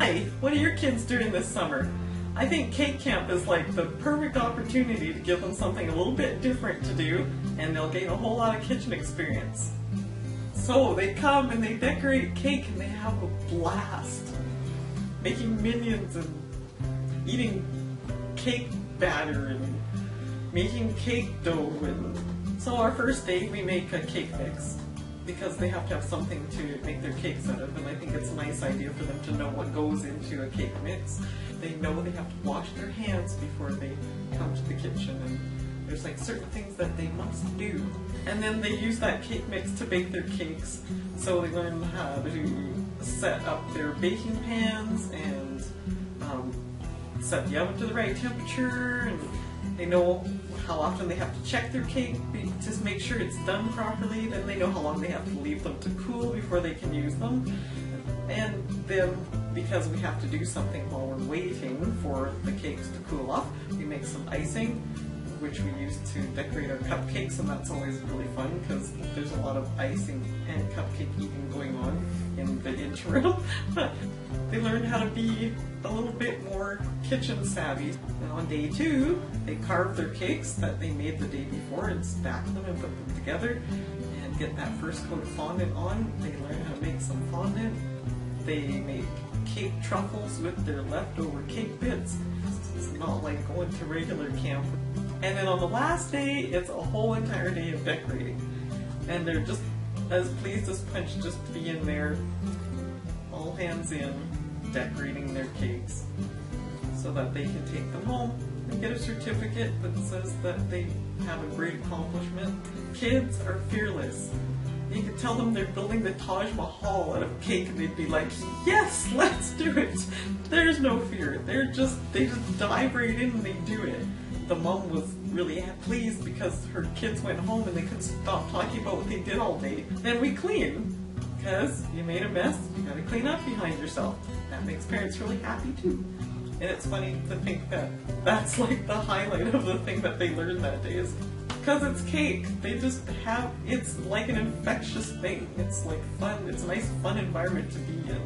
Hi, what are your kids doing this summer? I think cake camp is like the perfect opportunity to give them something a little bit different to do, and they'll gain a whole lot of kitchen experience. So they come and they decorate cake and they have a blast, making minions and eating cake batter and making cake dough. And so our first day we make a cake mix, because they have to have something to make their cakes out of, and I think it's a nice idea for them to know what goes into a cake mix. They know they have to wash their hands before they come to the kitchen, and there's like certain things that they must do. And then they use that cake mix to bake their cakes, so they learn how to set up their baking pans and set the oven to the right temperature, and they know how often they have to check their cake to make sure it's done properly. Then they know how long they have to leave them to cool before they can use them. And then, because we have to do something while we're waiting for the cakes to cool off, we make some icing, which we use to decorate our cupcakes, and that's always really fun because there's a lot of icing and cupcake eating going on in the interim. They learn how to be a little bit more kitchen savvy. And on day 2, they carve their cakes that they made the day before and stack them and put them together and get that first coat of fondant on. They learn how to make some fondant. They make cake truffles with their leftover cake bits. It's not like going to regular camp. And then on the last day, it's a whole entire day of decorating. And they're just as pleased as punch just to be in there, all hands in, decorating their cakes so that they can take them home and get a certificate that says that they have a great accomplishment. Kids are fearless. You could tell them they're building the Taj Mahal out of cake and they'd be like, yes, let's do it. There's no fear. They just dive right in and they do it. The mom was really pleased because her kids went home and they couldn't stop talking about what they did all day. Then we clean, because you made a mess, you gotta clean up behind yourself. That makes parents really happy too. And it's funny to think that that's like the highlight of the thing that they learned that day, is because it's cake. They just have, it's like an infectious thing. It's like fun, it's a nice fun environment to be in.